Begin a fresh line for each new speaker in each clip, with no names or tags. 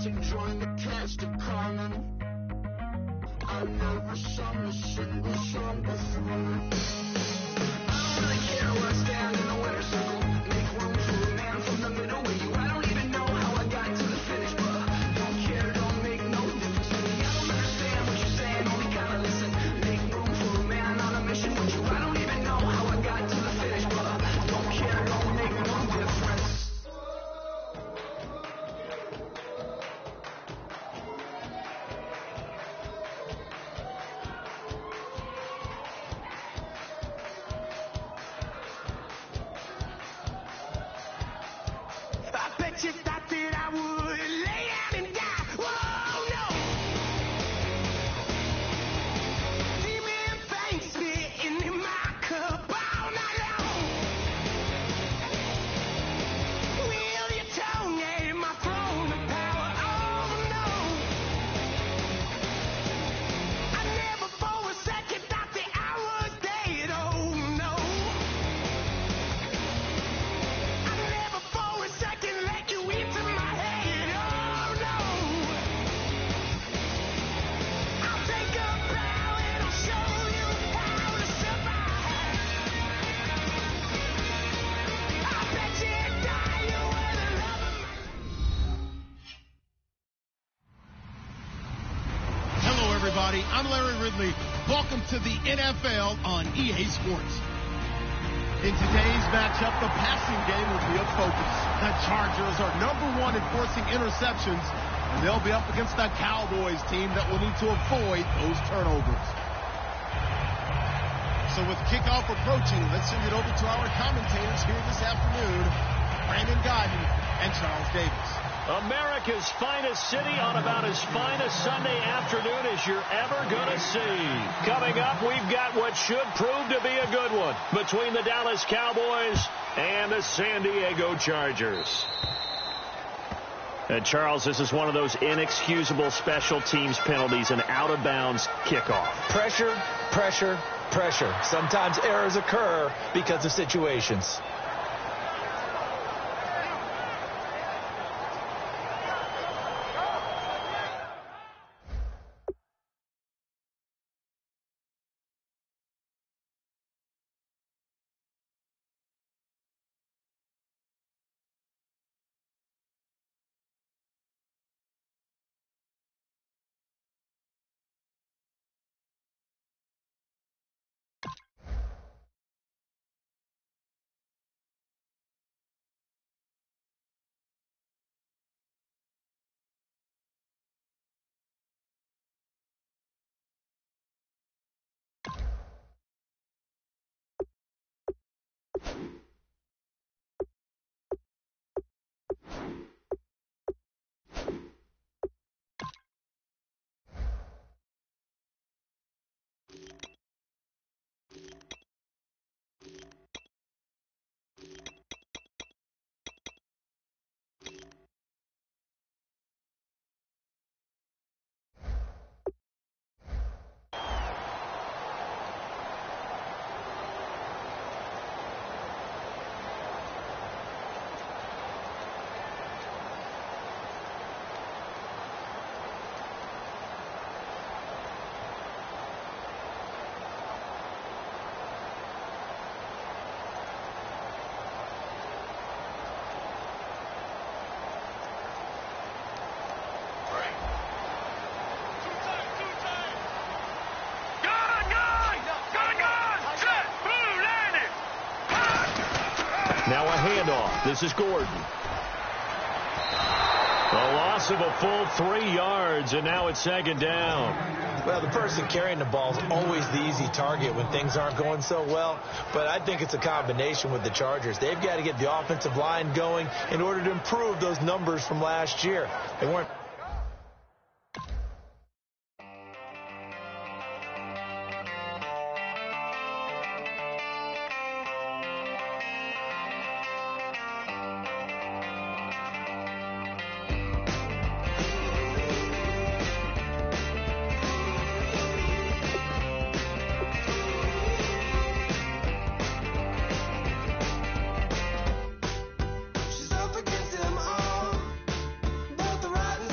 to join the cast of Carmen. I've never sung a single song before. I don't really care where I stand in the winner's circle. Make room for a man from the middle with you. I don't even know how I got to the finish, but don't care, don't make no difference to me. I don't understand what you're saying, only kinda listen. Make room for a man on a mission with you. I don't even know how I got to the finish, but don't care, don't make no difference. You thought that I would lay down and die. Whoa, no. Demon things spitting in my cup all night long. Will your tongue at my throne of power? Oh, no. I never for a second thought that I was dead. Oh, no. I never for a second let you into my head, oh no. I'll take a bow and I'll show you how to survive. I bet you die, you were the love of my life.
Hello, everybody. I'm Larry Ridley. Welcome to the NFL on EA Sports. In today's matchup, the passing game will be a focus. The Chargers are #1 in forcing interceptions, and they'll be up against the Cowboys team that will need to avoid those turnovers. So with kickoff approaching, let's send it over to our commentators here this afternoon, Brandon Godden and Charles Davis.
America's finest city on about as fine a Sunday afternoon as you're ever going to see. Coming up, we've got what should prove to be a good one between the Dallas Cowboys and the San Diego Chargers. And Charles, this is one of those inexcusable special teams penalties, an out-of-bounds kickoff.
Pressure, pressure, pressure. Sometimes errors occur because of situations.
Now a handoff. This is Gordon. A loss of a full 3 yards, and now it's second down.
Well, the person carrying the ball is always the easy target when things aren't going so well. But I think it's a combination with the Chargers. They've got to get the offensive line going in order to improve those numbers from last year. They weren't.
She's up against them all, both the right and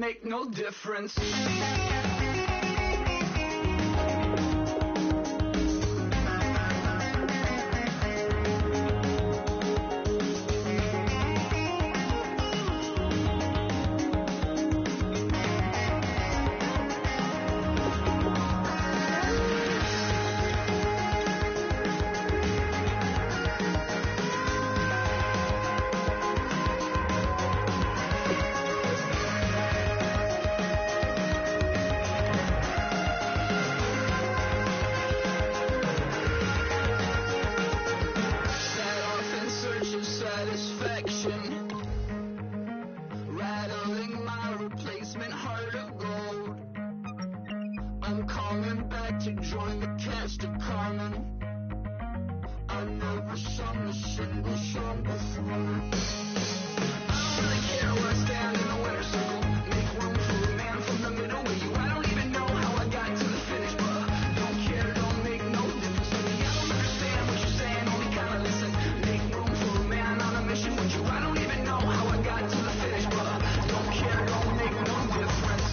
make no difference. Rattling my replacement heart of gold. I'm coming back to join the cast of Carmen. I never sung a single song before. I don't really care where I stand in the winner's circle. Make room for a man from the middle with you. I don't even know how I got to the finish, but don't care, don't make no difference to me. I don't understand what you're saying, only kinda listen. Make room for a man on a mission with you. I don't even know how I got to the finish, but don't care, don't make no difference.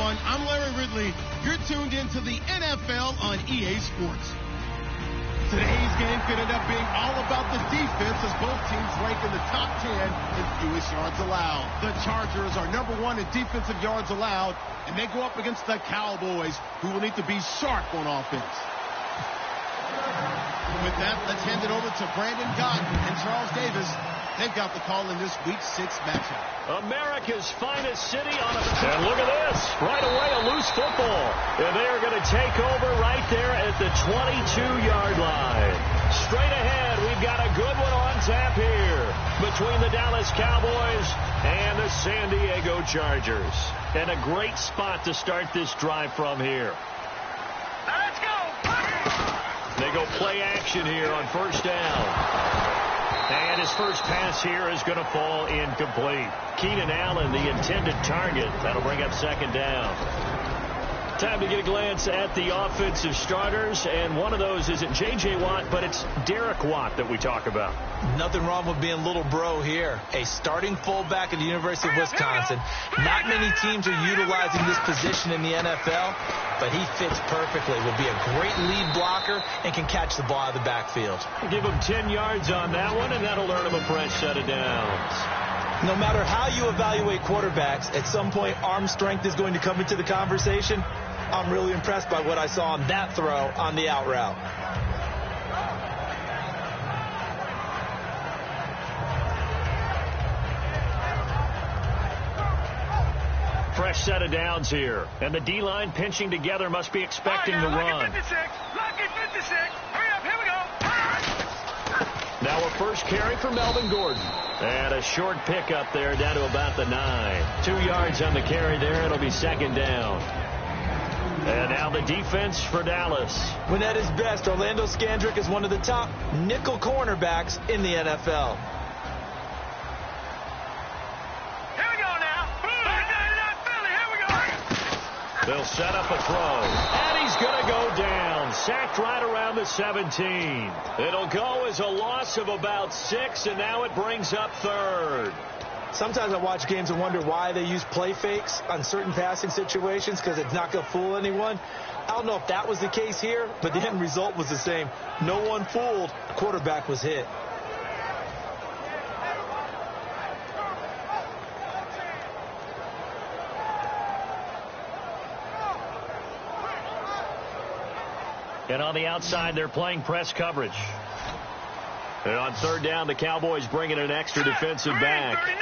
I'm Larry Ridley. You're tuned into the NFL on EA Sports. Today's game could end up being all about the defense as both teams rank in the top 10 in fewest yards allowed. The Chargers are number 1 in defensive yards allowed, and they go up against the Cowboys, who will need to be sharp on offense. With that, let's hand it over to Brandon Gott and Charles Davis. They've got the call in this Week 6 matchup.
America's finest city on a... And look at this. Right away, a loose football. And they are going to take over right there at the 22-yard line. Straight ahead, we've got a good one on tap here between the Dallas Cowboys and the San Diego Chargers. And a great spot to start this drive from here.
Let's go.
They go play action here on first down. And his first pass here is going to fall incomplete. Keenan Allen, the intended target. That'll bring up second down. Time to get a glance at the offensive starters. And one of those isn't J.J. Watt, but it's Derek Watt that we talk about.
Nothing wrong with being little bro here. A starting fullback at the University of Wisconsin. Not many teams are utilizing this position in the NFL, but he fits perfectly. Will be a great lead blocker and can catch the ball out of the backfield.
Give him 10 yards on that one, and that'll earn him a fresh set of downs.
No matter how you evaluate quarterbacks, at some point arm strength is going to come into the conversation. I'm really impressed by what I saw on that throw on the out route.
Fresh set of downs here. And the D-line pinching together must be expecting the run.
Lucky 56. Hurry up, here we go.
Now a first carry for Melvin Gordon. And a short pickup there down to about the 9. 2 yards on the carry there. It'll be second down. And now the defense for Dallas.
When at his best, Orlando Scandrick is one of the top nickel cornerbacks in the NFL.
Here we go now. Here we go.
They'll set up a throw. And he's going to go down. Sacked right around the 17. It'll go as a loss of about 6, and now it brings up third.
Sometimes I watch games and wonder why they use play fakes on certain passing situations, because it's not going to fool anyone. I don't know if that was the case here, but the end result was the same. No one fooled. The quarterback was hit.
And on the outside, they're playing press coverage. And on third down, the Cowboys bring in an extra defensive back.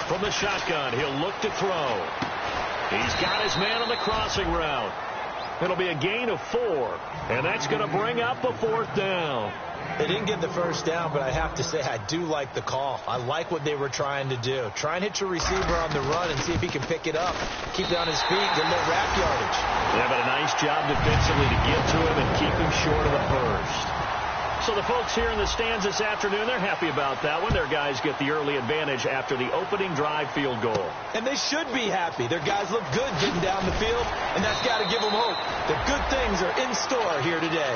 From the shotgun, he'll look to throw. He's got his man on the crossing route. It'll be a gain of 4, and that's going to bring up a 4th down.
They didn't get the first down, but I have to say I do like the call. I like what they were trying to do. Try and hit your receiver on the run and see if he can pick it up. Keep it on his feet, get a little rack yardage.
Yeah, but a nice job defensively to get to him and keep him short of the first. So the folks here in the stands this afternoon, they're happy about that one. Their guys get the early advantage after the opening drive field goal.
And they should be happy. Their guys look good getting down the field, and that's got to give them hope that good things are in store here today.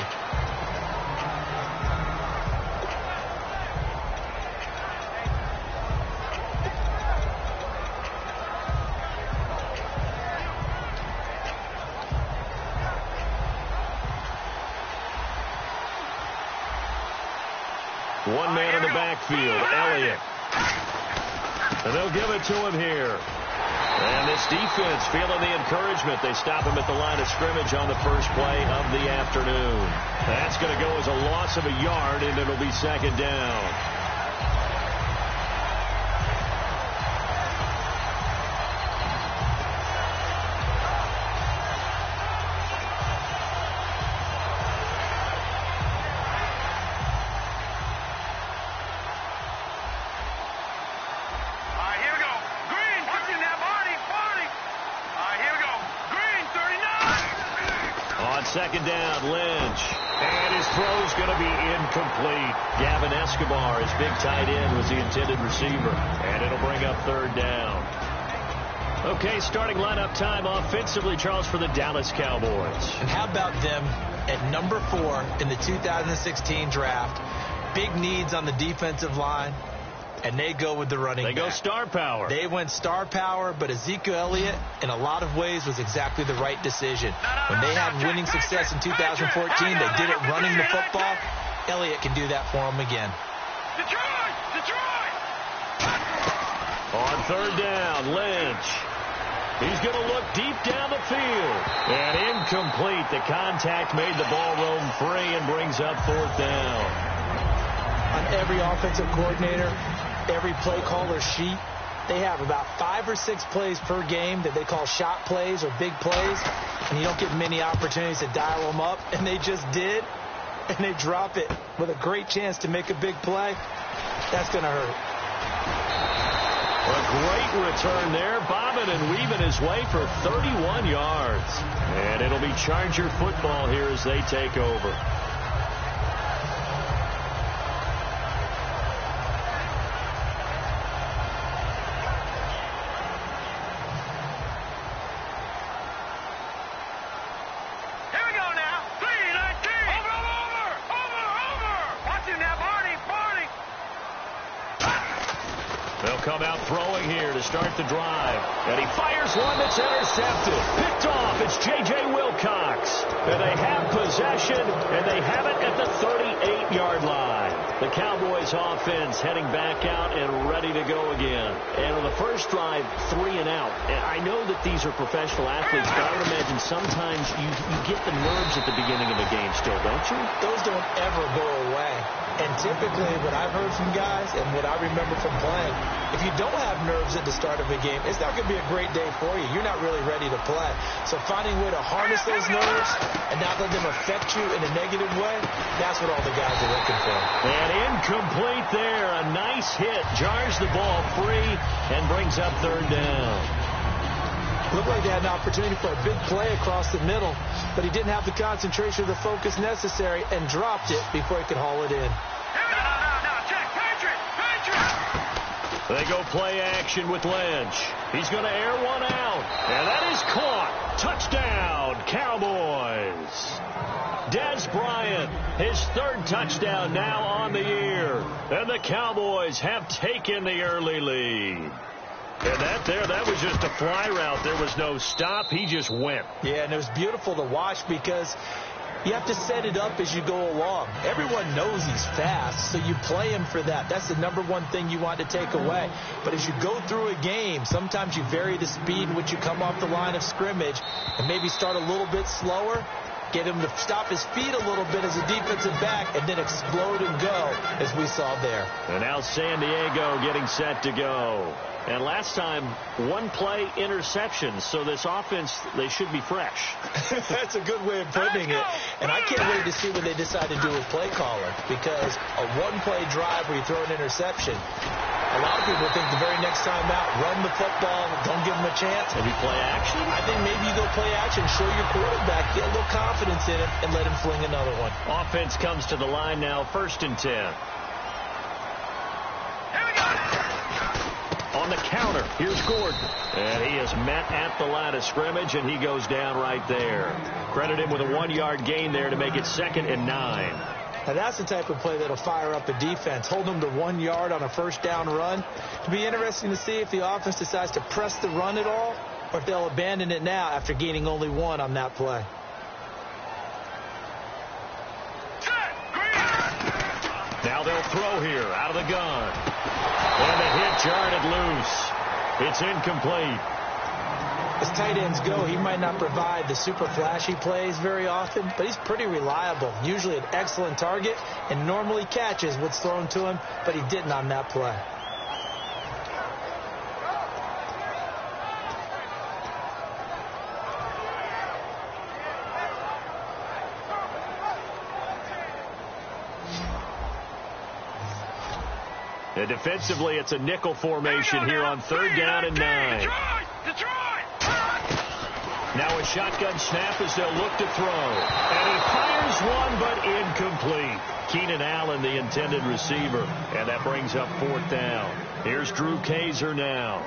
One man in the backfield, Elliott. And they'll give it to him here. And this defense feeling the encouragement. They stop him at the line of scrimmage on the first play of the afternoon. That's going to go as a loss of a yard, and it'll be 2nd down. Second down, Lynch. And his throw's going to be incomplete. Gavin Escobar, his big tight end, was the intended receiver. And it'll bring up 3rd down. Okay, starting lineup time offensively, Charles, for the Dallas Cowboys.
And how about them at number 4 in the 2016 draft? Big needs on the defensive line. And they go with the running back.
They go star power.
They went star power, but Ezekiel Elliott, in a lot of ways, was exactly the right decision. When they had winning success in 2014, they did it running the football. Elliott can do that for them again.
Detroit!
On 3rd down, Lynch. He's going to look deep down the field. And incomplete. The contact made the ball roam free and brings up 4th down.
On every offensive coordinator, every play caller sheet, they have about 5 or 6 plays per game that they call shot plays or big plays, and you don't get many opportunities to dial them up, and they just did, and they drop it with a great chance to make a big play. That's going to hurt.
A great return there, bobbing and weaving his way for 31 yards. And it'll be Charger football here as they take over. Come out throwing here to start the drive. And he fires one that's intercepted. Picked off. It's J.J. Wilcox. And they have possession, and they have it at the 38-yard line. The Cowboys offense heading back out and ready to go again. And on the first drive, 3 and out. And I know that these are professional athletes, but I would imagine sometimes you get the nerves at the beginning of a game still, don't you?
Those don't ever go away. And typically what I've heard from guys and what I remember from playing, if you don't have nerves at the start of a game, it's not going to be a great day for you. You're not really ready to play. So finding a way to harness those nerves and not let them affect you in a negative way, that's what all the guys are looking for.
And incomplete there. A nice hit. Jars the ball free and brings up 3rd down.
Looked like they had an opportunity for a big play across the middle, but he didn't have the concentration or the focus necessary and dropped it before he could haul it in.
They go play action with Lynch. He's going to air one out, and that is caught. Touchdown, Cowboys. Dez Bryant, his 3rd touchdown now on the year, and the Cowboys have taken the early lead. And that was just a fly route. There was no stop. He just went.
Yeah, and it was beautiful to watch because you have to set it up as you go along. Everyone knows he's fast, so you play him for that. That's the number one thing you want to take away. But as you go through a game, sometimes you vary the speed in which you come off the line of scrimmage and maybe start a little bit slower, get him to stop his feet a little bit as a defensive back, and then explode and go, as we saw there.
And now San Diego getting set to go. And last time, one-play interceptions. So this offense, they should be fresh.
That's a good way of putting it. And I can't wait to see what they decide to do with play caller, because a one-play drive where you throw an interception, a lot of people think the very next time out, run the football, don't give them a chance.
Maybe play action?
I think maybe you go play action, show your quarterback, get a little confidence in him, and let him fling another one.
Offense comes to the line now, 1st and 10. On the counter, here's Gordon. And he is met at the line of scrimmage, and he goes down right there. Credit him with a 1-yard gain there to make it 2nd and 9.
Now that's the type of play that'll fire up a defense. Hold them to 1 yard on a 1st down run. It'll be interesting to see if the offense decides to press the run at all, or if they'll abandon it now after gaining only 1 on that play.
Now they'll throw here out of the gun. And the hit jarred loose. It's incomplete.
As tight ends go, he might not provide the super flashy plays very often, but he's pretty reliable. Usually an excellent target, and normally catches what's thrown to him, but he didn't on that play.
And defensively, it's a nickel formation here on 3rd down and 9. Now a shotgun snap as they'll look to throw. And he fires one, but incomplete. Keenan Allen, the intended receiver. And that brings up 4th down. Here's Drew Kaiser now.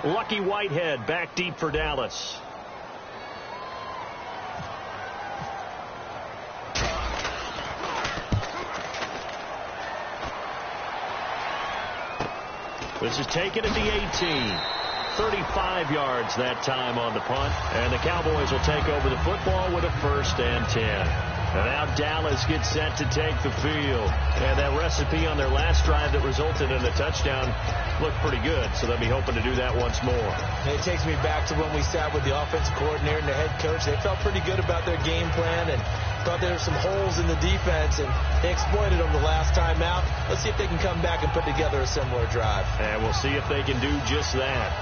Lucky Whitehead back deep for Dallas. This is taken at the 18. 35 yards that time on the punt. And the Cowboys will take over the football with a 1st and 10. And now Dallas gets set to take the field. And that recipe on their last drive that resulted in a touchdown looked pretty good. So they'll be hoping to do that once more.
It takes me back to when we sat with the offensive coordinator and the head coach. They felt pretty good about their game plan and thought there were some holes in the defense, and they exploited them the last time out. Let's see if they can come back and put together a similar drive.
And we'll see if they can do just that.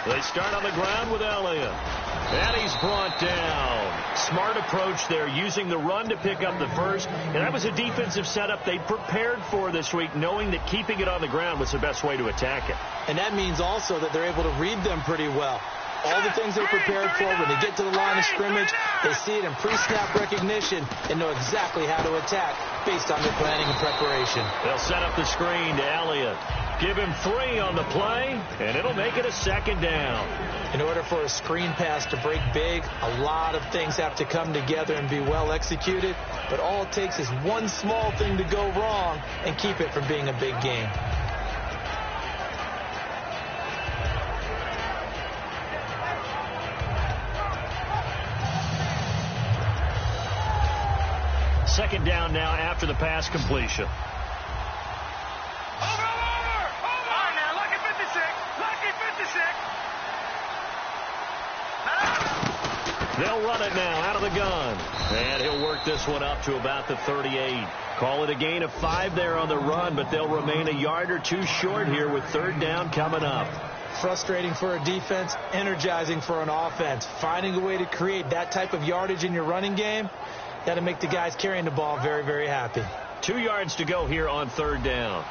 They start on the ground with Elliott. And he's brought down. Smart approach there, using the run to pick up the first. And that was a defensive setup they prepared for this week, knowing that keeping it on the ground was the best way to attack it.
And that means also that they're able to read them pretty well. All the things they prepared for, when they get to the line of scrimmage, they see it in pre-snap recognition and know exactly how to attack based on their planning and preparation.
They'll set up the screen to Elliott. Give him 3 on the play, and it'll make it a 2nd down.
In order for a screen pass to break big, a lot of things have to come together and be well executed, but all it takes is one small thing to go wrong and keep it from being a big game.
Second down now after the pass completion. They'll run it now out of the gun. And he'll work this one up to about the 38. Call it a gain of 5 there on the run, but they'll remain a yard or 2 short here with 3rd down coming up.
Frustrating for a defense, energizing for an offense. Finding a way to create that type of yardage in your running game, that'll make the guys carrying the ball very, very happy.
2 yards to go here on 3rd down.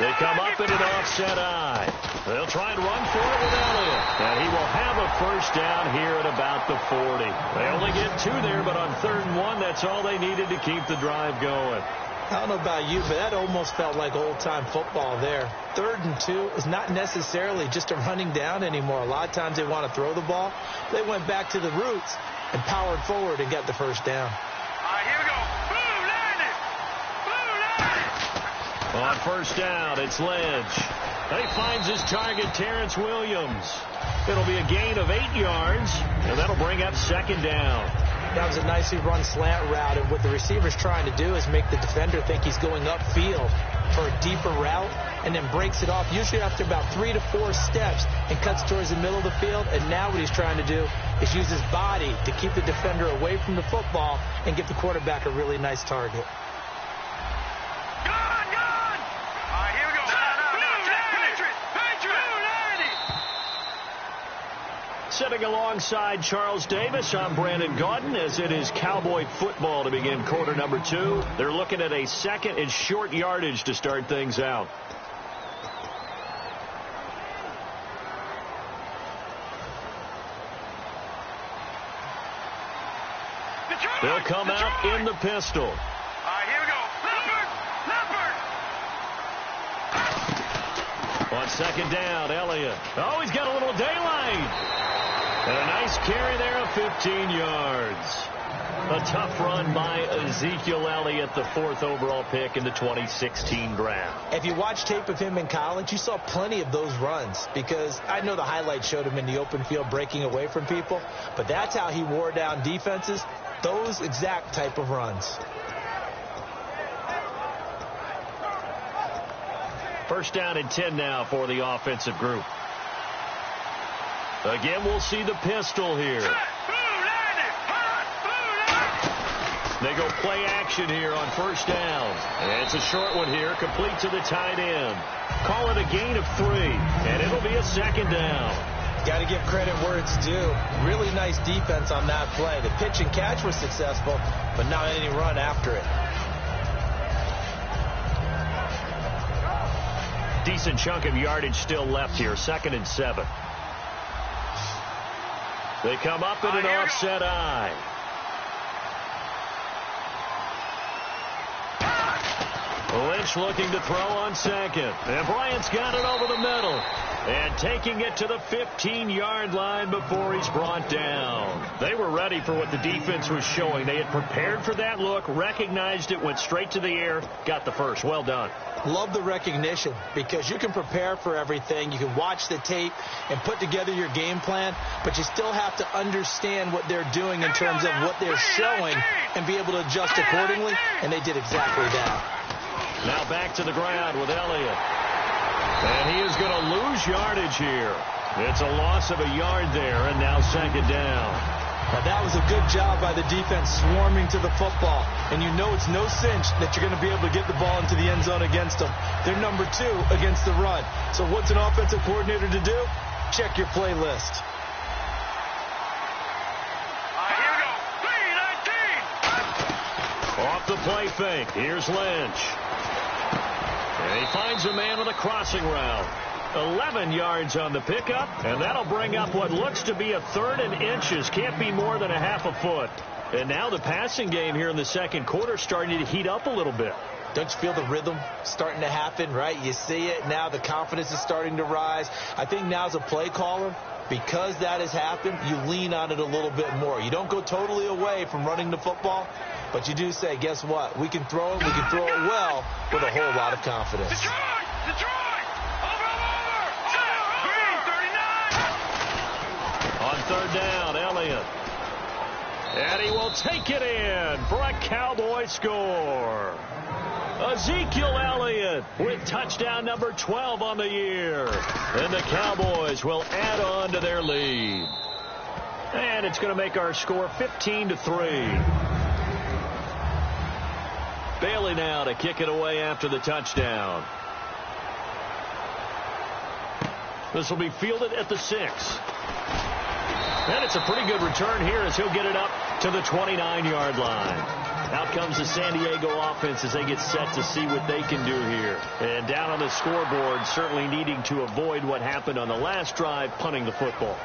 They come up in an offset eye. They'll try and run for it with Elliott. And he will have a 1st down here at about the 40. They only get 2 there, but on 3rd and 1, that's all they needed to keep the drive going.
I don't know about you, but that almost felt like old-time football there. 3rd and 2 is not necessarily just a running down anymore. A lot of times they want to throw the ball. They went back to the roots and powered forward and got the 1st down.
All right, here we go. Boom, landed. Boom, landed.
On 1st down, it's Ledge. He finds his target, Terrence Williams. It'll be a gain of 8 yards, and that'll bring up 2nd down.
That was a nicely run slant route, and what the receiver's trying to do is make the defender think he's going upfield. for a deeper route and then breaks it off, usually after about 3 to 4 steps, and cuts towards the middle of the field. And now what he's trying to do is use his body to keep the defender away from the football and give the quarterback a really nice target.
Sitting alongside Charles Davis, I'm Brandon Gaudin, as it is Cowboy football to begin quarter number 2. They're looking at a second and short yardage to start things out. They'll come out in the pistol.
All right, here we go. Leopard!
On second down, Elliott. Oh, he's got a little daylight. And a nice carry there of 15 yards. A tough run by Ezekiel Elliott, the 4th overall pick in the 2016 draft.
If you watch tape of him in college, you saw plenty of those runs, because I know the highlights showed him in the open field breaking away from people, but that's how he wore down defenses, those exact type of runs.
First down and 10 now for the offensive group. Again, we'll see the pistol here. They go play action here on first down. And it's a short one here, complete to the tight end. Call it a gain of 3, and it'll be a second down.
Got to give credit where it's due. Really nice defense on that play. The pitch and catch was successful, but not any run after it.
Decent chunk of yardage still left here, 2nd and 7. They come up in an offset eye. Lynch looking to throw on second. And Bryant's got it over the middle. And taking it to the 15-yard line before he's brought down. They were ready for what the defense was showing. They had prepared for that look, recognized it, went straight to the air, got the first. Well done.
Love the recognition, because you can prepare for everything. You can watch the tape and put together your game plan, but you still have to understand what they're doing in terms of what they're showing and be able to adjust accordingly, and they did exactly that.
Now back to the ground with Elliott. And he is going to lose yardage here. It's a loss of a yard there, and now second down.
Now that was a good job by the defense swarming to the football. And you know it's no cinch that you're going to be able to get the ball into the end zone against them. They're number 2 against the run. So what's an offensive coordinator to do? Check your play list.
Here we go. 3-19.
Off the play fake. Here's Lynch. And he finds a man with a crossing route. 11 yards on the pickup, and that'll bring up what looks to be a 3rd and inches. Can't be more than a half a foot. And now the passing game here in the second quarter starting to heat up a little bit.
Don't you feel the rhythm starting to happen, right? You see it now. The confidence is starting to rise. I think now as a play caller, because that has happened, you lean on it a little bit more. You don't go totally away from running the football, but you do say, guess what? We can throw it. We can throw it well with a whole lot of confidence.
Detroit!
On third down, Elliott. And he will take it in for a Cowboy score. Ezekiel Elliott with touchdown number 12 on the year. And the Cowboys will add on to their lead. And it's going to make our score 15-3. Bailey now to kick it away after the touchdown. This will be fielded at the 6. And it's a pretty good return here as he'll get it up to the 29-yard line. Out comes the San Diego offense as they get set to see what they can do here. And down on the scoreboard, certainly needing to avoid what happened on the last drive, punting the football.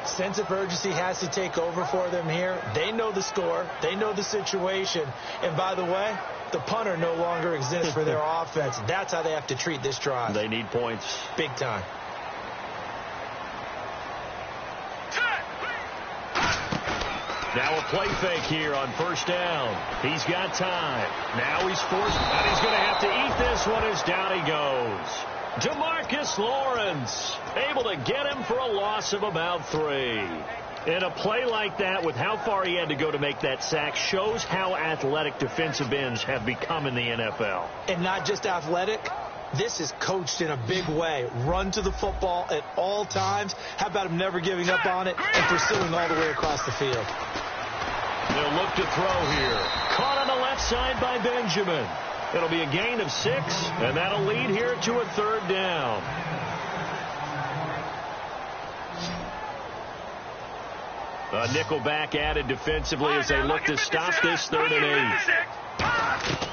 Sense of urgency has to take over for them here. They know the score. They know the situation. And by the way, the punter no longer exists for their offense. That's how they have to treat this drive.
They need points.
Big time.
Now a play fake here on first down. He's got time. Now he's forced, and he's going to have to eat this one as down he goes. DeMarcus Lawrence able to get him for a loss of about 3. And a play like that, with how far he had to go to make that sack, shows how athletic defensive ends have become in the NFL.
And not just athletic. This is coached in a big way. Run to the football at all times. How about him never giving up on it and pursuing all the way across the field?
They'll look to throw here. Caught on the left side by Benjamin. It'll be a gain of 6, and that'll lead here to a 3rd down. A nickel back added defensively as they look to stop this 3rd and 8.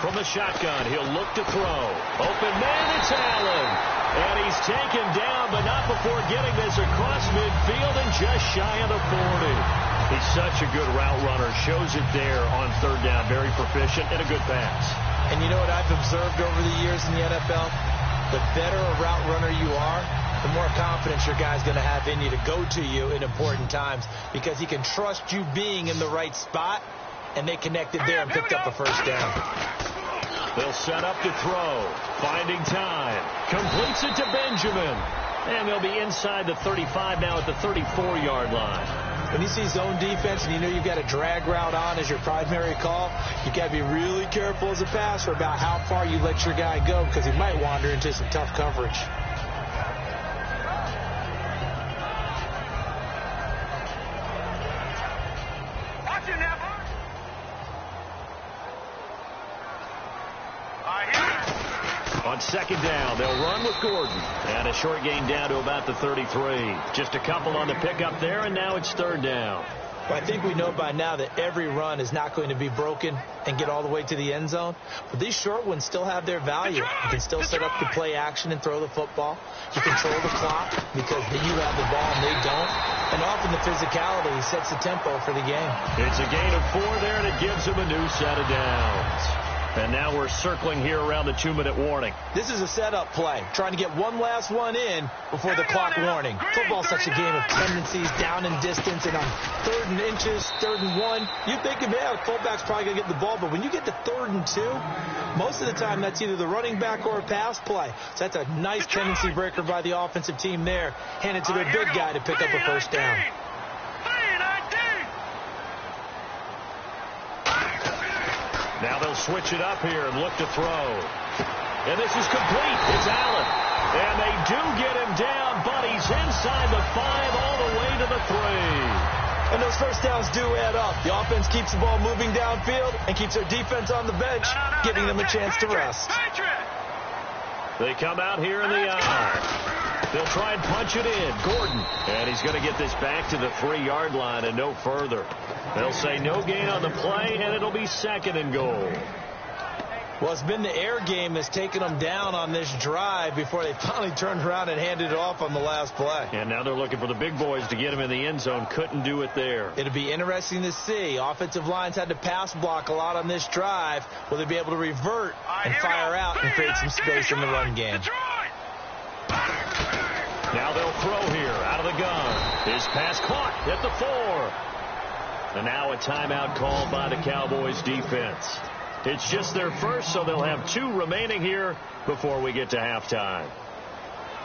From the shotgun, he'll look to throw. Open man, it's Allen. And he's taken down, but not before getting this across midfield and just shy of the 40. He's such a good route runner. Shows it there on 3rd down. Very proficient and a good pass.
And you know what I've observed over the years in the NFL? The better a route runner you are, the more confidence your guy's going to have in you to go to you in important times, because he can trust you being in the right spot, and they connected there and picked up a 1st down.
They'll set up to throw. Finding time. Completes it to Benjamin. And they'll be inside the 35 now at the 34-yard line.
When you see zone defense and you know you've got a drag route on as your primary call, you got to be really careful as a passer about how far you let your guy go, because he might wander into some tough coverage.
Watch it now.
On 2nd down, they'll run with Gordon. And a short gain down to about the 33. Just a couple on the pickup there, and now it's 3rd down.
Well, I think we know by now that every run is not going to be broken and get all the way to the end zone. But these short ones still have their value. You can still set up the play action and throw the football. You control the clock because you have the ball and they don't. And often the physicality sets the tempo for the game.
It's a gain of 4 there, and it gives them a new set of downs. And now we're circling here around the 2-minute warning.
This is a setup play, trying to get one last one in before the clock warning. Football's such a game of tendencies, down and distance, and on 3rd and inches, 3rd and 1, you think, man, the fullback's probably going to get the ball. But when you get to 3rd and 2, most of the time that's either the running back or a pass play. So that's a nice tendency breaker by the offensive team there. Hand it to their big guy to pick up a 1st down.
Now they'll switch it up here and look to throw. And this is complete. It's Allen. And they do get him down, but he's inside the 5 all the way to the 3.
And those 1st downs do add up. The offense keeps the ball moving downfield and keeps their defense on the bench, giving them a chance to rest.
They come out here in the I. They'll try and punch it in. Gordon. And he's going to get this back to the 3-yard line and no further. They'll say no gain on the play, and it'll be 2nd and goal.
Well, it's been the air game that's taken them down on this drive before they finally turned around and handed it off on the last play.
And now they're looking for the big boys to get him in the end zone. Couldn't do it there.
It'll be interesting to see. Offensive lines had to pass block a lot on this drive. Will they be able to revert and fire out and create some space in the run game?
Now they'll throw here out of the gun. His pass caught at the 4. And now a timeout called by the Cowboys defense. It's just their first, so they'll have 2 remaining here before we get to halftime.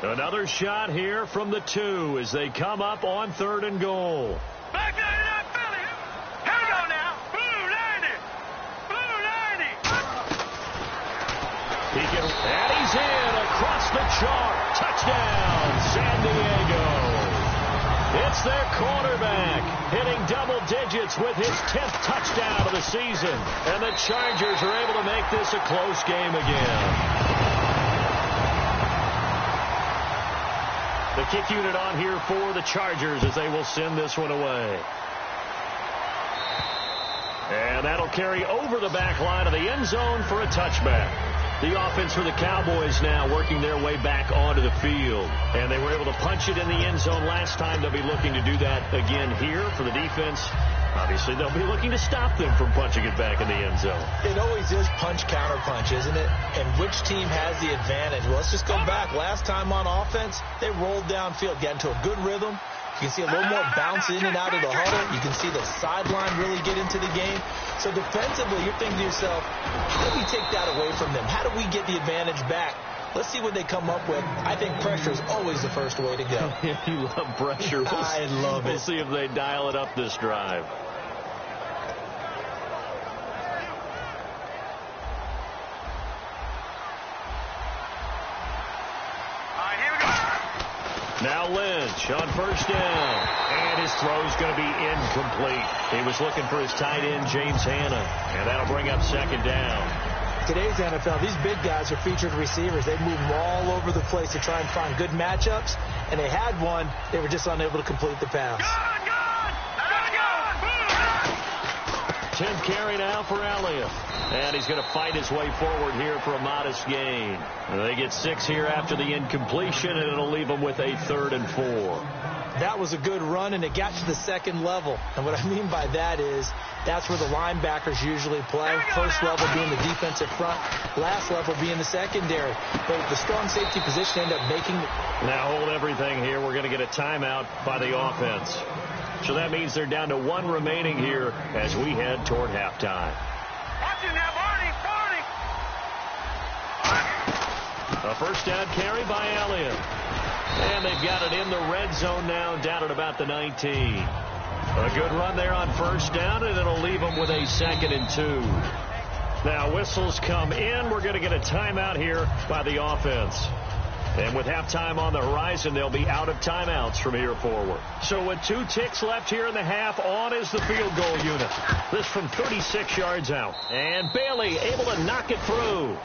Another shot here from the 2 as they come up on 3rd and goal.
Back 99 Philly. Here we go now. Blue 90. Blue 90.
And he's in across the chalk. Touchdown, San Diego. It's their quarterback hitting double digits with his 10th touchdown of the season. And the Chargers are able to make this a close game again. The kick unit on here for the Chargers as they will send this one away. And that'll carry over the back line of the end zone for a touchback. The offense for the Cowboys now working their way back onto the field. And they were able to punch it in the end zone last time. They'll be looking to do that again here for the defense. Obviously, they'll be looking to stop them from punching it back in the end zone.
It always is punch-counter-punch, isn't it? And which team has the advantage? Well, let's just go back. Last time on offense, they rolled downfield, got into a good rhythm. You can see a little more bounce in and out of the huddle. You can see the sideline really get into the game. So defensively, you're thinking to yourself, how do we take that away from them? How do we get the advantage back? Let's see what they come up with. I think pressure is always the first way to go.
You love pressure.
I love it.
We'll see if they dial it up this drive. Now Lynch on first down. And his throw's going to be incomplete. He was looking for his tight end, James Hanna. And that'll bring up second down.
Today's NFL, these big guys are featured receivers. They move them all over the place to try and find good matchups. And they had one. They were just unable to complete the pass.
10th carry now for Elliott. And he's going to fight his way forward here for a modest gain. And they get 6 here after the incompletion, and it'll leave them with a 3rd and 4.
That was a good run, and it got to the second level. And what I mean by that is that's where the linebackers usually play. First level being the defensive front, last level being the secondary. But the strong safety position ended up making it.
Now hold everything here. We're going to get a timeout by the offense. So that means they're down to 1 remaining here as we head toward halftime.
Watch it now, Barney.
A first down carry by Elliott. And they've got it in the red zone now, down at about the 19. A good run there on first down, and it'll leave them with a 2nd and 2. Now whistles come in. We're going to get a timeout here by the offense. And with halftime on the horizon, they'll be out of timeouts from here forward. So with 2 ticks left here in the half, on is the field goal unit. This from 36 yards out. And Bailey able to knock it through.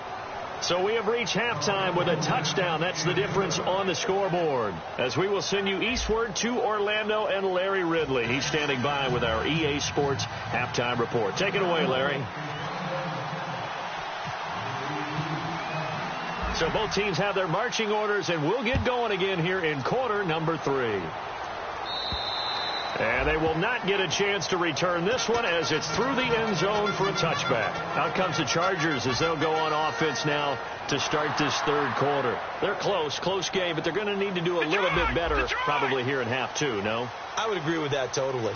So we have reached halftime with a touchdown. That's the difference on the scoreboard. As we will send you eastward to Orlando and Larry Ridley. He's standing by with our EA Sports halftime report. Take it away, Larry. So both teams have their marching orders, and we'll get going again here in quarter number 3. And they will not get a chance to return this one as it's through the end zone for a touchback. Out comes the Chargers as they'll go on offense now to start this 3rd quarter. They're close game, but they're going to need to do a little bit better probably here in half 2, no?
I would agree with that totally.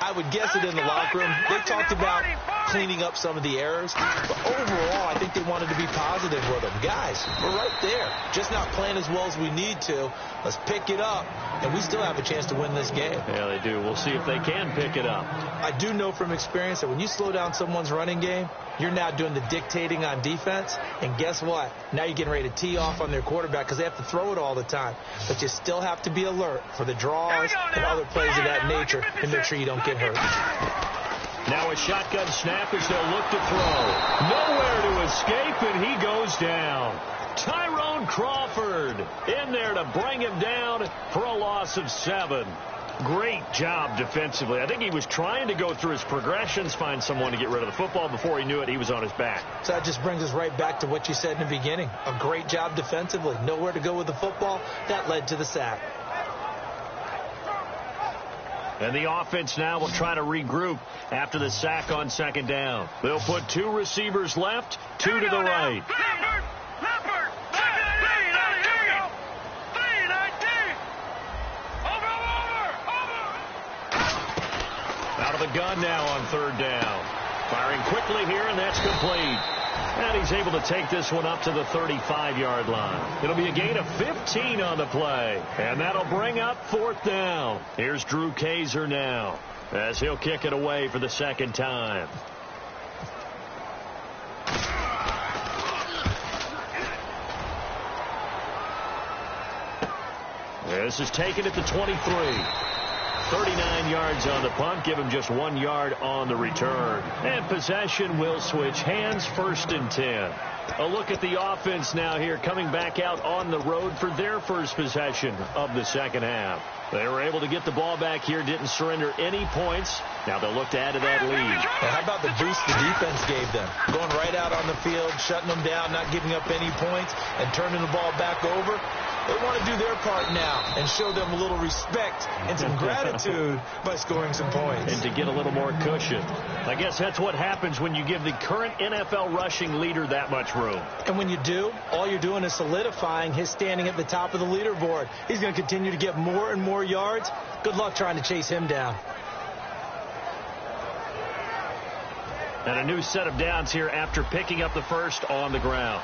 I would guess it in the locker room. They talked about cleaning up some of the errors, but overall, I think they wanted to be positive with them. Guys, we're right there. Just not playing as well as we need to. Let's pick it up, and we still have a chance to win this game.
Yeah, they do. We'll see if they can pick it up.
I do know from experience that when you slow down someone's running game, you're now doing the dictating on defense, and guess what? Now you're getting ready to tee off on their quarterback because they have to throw it all the time. But you still have to be alert for the draws and other plays of that nature and make sure you don't get hurt.
Now a shotgun snap as they'll look to throw. Nowhere to escape, and he goes down. Tyrone Crawford in there to bring him down for a loss of 7. Great job defensively. I think he was trying to go through his progressions, find someone to get rid of the football. Before he knew it, he was on his back.
So that just brings us right back to what you said in the beginning. A great job defensively. Nowhere to go with the football. That led to the sack.
And the offense now will try to regroup after the sack on 2nd down. They'll put 2 receivers left, 2 to the right. Out of the gun now on 3rd down. Firing quickly here, and that's complete. And he's able to take this one up to the 35-yard line. It'll be a gain of 15 on the play. And that'll bring up 4th down. Here's Drew Kaiser now as he'll kick it away for the 2nd time. This is taken at the 23. 39 yards on the punt, give him just 1 yard on the return. And possession will switch hands, 1st and 10. A look at the offense now here, coming back out on the road for their first possession of the 2nd half. They were able to get the ball back here, didn't surrender any points. Now they'll look to add to that lead.
And how about the boost the defense gave them? Going right out on the field, shutting them down, not giving up any points, and turning the ball back over. They want to do their part now and show them a little respect and some gratitude by scoring some points.
And to get a little more cushion. I guess that's what happens when you give the current NFL rushing leader that much room.
And when you do, all you're doing is solidifying his standing at the top of the leaderboard. He's going to continue to get more and more yards. Good luck trying to chase him down.
And a new set of downs here after picking up the first on the ground.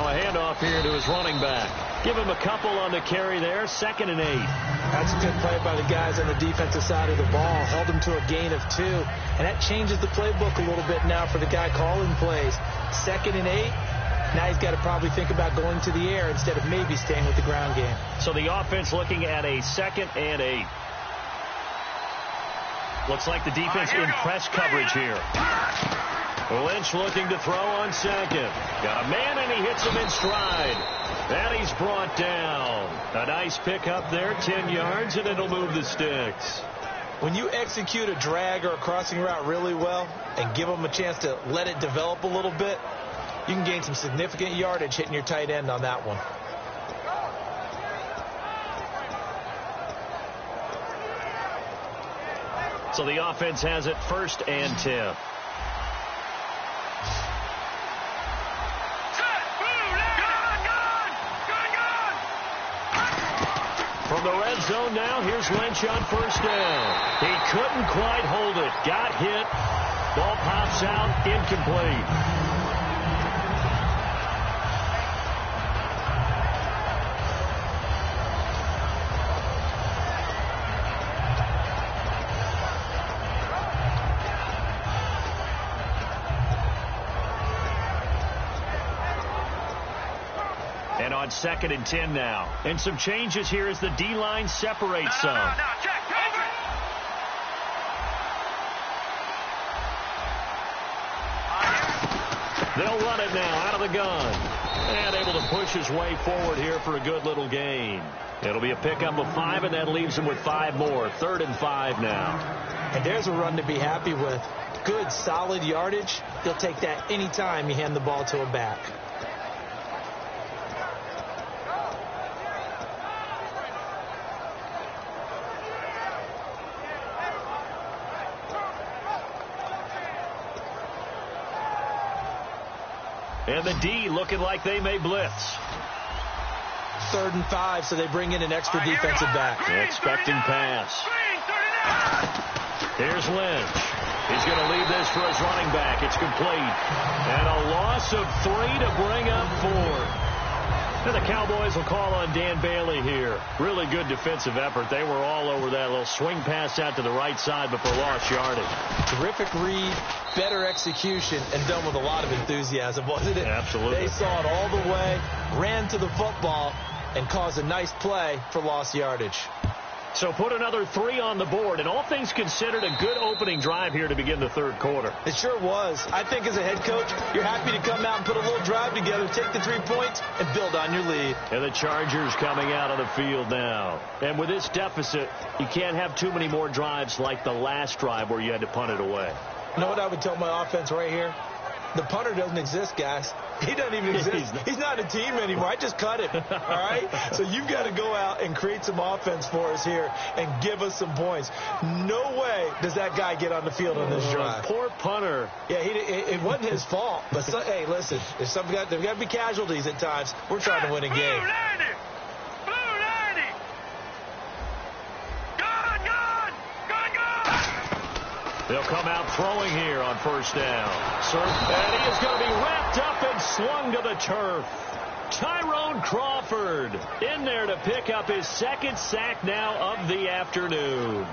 Now a handoff here to his running back. Give him a couple on the carry there. 2nd and 8.
That's a good play by the guys on the defensive side of the ball. Held him to a gain of 2. And that changes the playbook a little bit now for the guy calling plays. 2nd and 8. Now he's got to probably think about going to the air instead of maybe staying with the ground game.
So the offense looking at a 2nd and 8. Looks like the defense in press coverage here. Lynch looking to throw on 2nd. Got a man, and he hits him in stride. And he's brought down. A nice pickup there, 10 yards, and it'll move the sticks.
When you execute a drag or a crossing route really well and give them a chance to let it develop a little bit, you can gain some significant yardage hitting your tight end on that one.
So the offense has it 1st and 10. From the red zone now, here's Lynch on 1st down. He couldn't quite hold it. Got hit. Ball pops out, incomplete. And on 2nd and 10 now. And some changes here as the D-line separates some.
No, check, over.
They'll run it now out of the gun. And able to push his way forward here for a good little gain. It'll be a pickup of 5, and that leaves him with 5 more. 3rd and 5 now.
And there's a run to be happy with. Good, solid yardage. He'll take that any time you hand the ball to a back.
And the D looking like they may blitz.
3rd and 5, so they bring in an extra defensive back.
Expecting pass. Here's Lynch. He's going to leave this for his running back. It's complete. And a loss of 3 to bring up 4. And the Cowboys will call on Dan Bailey here. Really good defensive effort. They were all over that little swing pass out to the right side before lost yardage.
Terrific read, better execution, and done with a lot of enthusiasm, wasn't it?
Absolutely.
They saw it all the way, ran to the football, and caused a nice play for lost yardage.
So put another 3 on the board, and all things considered, a good opening drive here to begin the 3rd quarter.
It sure was. I think as a head coach, you're happy to come out and put a little drive together, take the 3 points, and build on your lead.
And the Chargers coming out of the field now. And with this deficit, you can't have too many more drives like the last drive where you had to punt it away.
You know what I would tell my offense right here? The punter doesn't exist, guys. He doesn't even exist. He's not a team anymore. I just cut him. All right? So you've got to go out and create some offense for us here and give us some points. No way does that guy get on the field on this drive.
Poor punter.
Yeah, it wasn't his fault. But hey, listen, there's got to be casualties at times. We're trying to win a game.
They'll come out throwing here on 1st down. And he is going to be wrapped up and slung to the turf. Tyrone Crawford in there to pick up his 2nd sack now of the afternoon.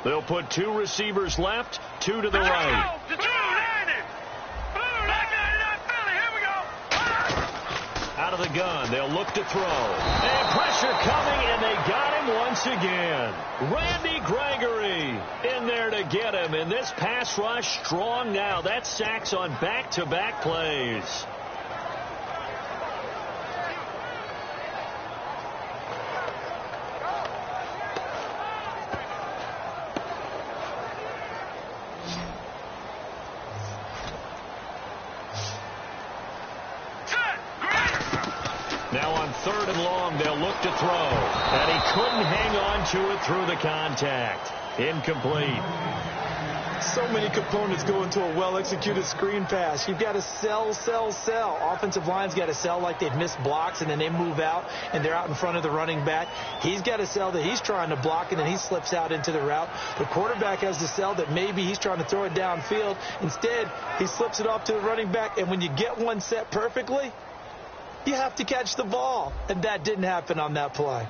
They'll put 2 receivers left, 2 to the right. Out of the gun, they'll look to throw. And pressure coming, and they got him once again. Randy Gregory in there to get him. And this pass rush strong now. That's sacks on back-to-back plays. Now on 3rd and long, they'll look to throw. And he couldn't hang on to it through the contact. Incomplete.
So many components go into a well-executed screen pass. You've got to sell. Offensive line's got to sell like they've missed blocks, and then they move out, and they're out in front of the running back. He's got to sell that he's trying to block, and then he slips out into the route. The quarterback has to sell that maybe he's trying to throw it downfield. Instead, he slips it off to the running back, and when you get one set perfectly, you have to catch the ball, and that didn't happen on that play.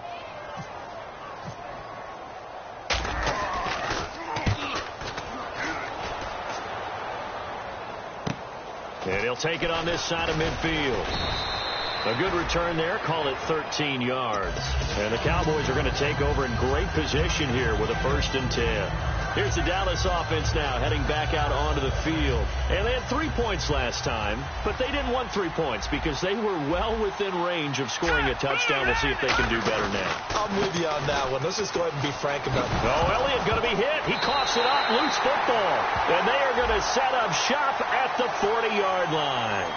And he'll take it on this side of midfield. A good return there. Call it 13 yards. And the Cowboys are going to take over in great position here with a 1st and 10. Here's the Dallas offense now heading back out onto the field. And they had 3 points last time, but they didn't want 3 points because they were well within range of scoring a touchdown. We'll see if they can do better now.
I'm with you on that one. Let's just go ahead and be frank about it.
Oh, Elliott going to be hit. He coughs it up. Loose football. And they are going to set up shop at the 40-yard line.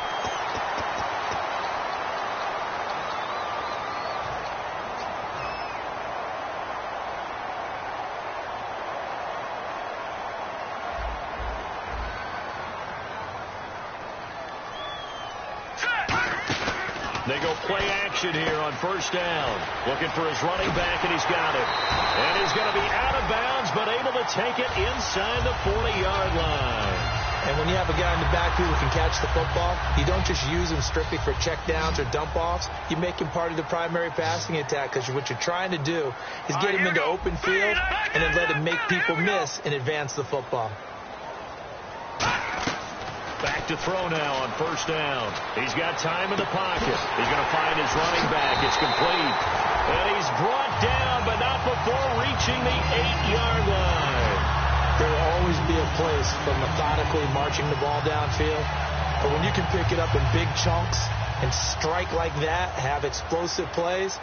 They go play action here on 1st down. Looking for his running back, and he's got it. And he's going to be out of bounds, but able to take it inside the 40-yard line.
And when you have a guy in the backfield who can catch the football, you don't just use him strictly for checkdowns or dump-offs. You make him part of the primary passing attack because what you're trying to do is get him into open field and then let him make people miss and advance the football.
Back to throw now on 1st down. He's got time in the pocket. He's going to find his running back. It's complete. And he's brought down, but not before reaching the 8-yard line.
There will always be a place for methodically marching the ball downfield. But when you can pick it up in big chunks and strike like that, have explosive plays,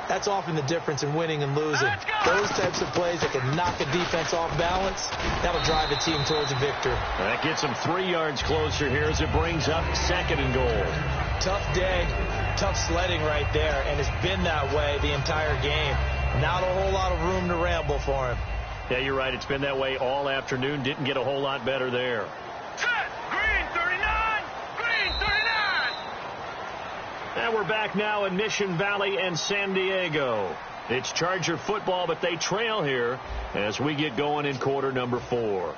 that's often the difference in winning and losing. Those types of plays that can knock a defense off balance, that'll drive a team towards a victory.
That gets them 3 yards closer here as it brings up 2nd and goal.
Tough day, tough sledding right there, and it's been that way the entire game. Not a whole lot of room to ramble for him.
Yeah, you're right. It's been that way all afternoon. Didn't get a whole lot better there.
Green 39! Green 39!
And we're back now in Mission Valley and San Diego. It's Charger football, but they trail here as we get going in quarter number 4.
All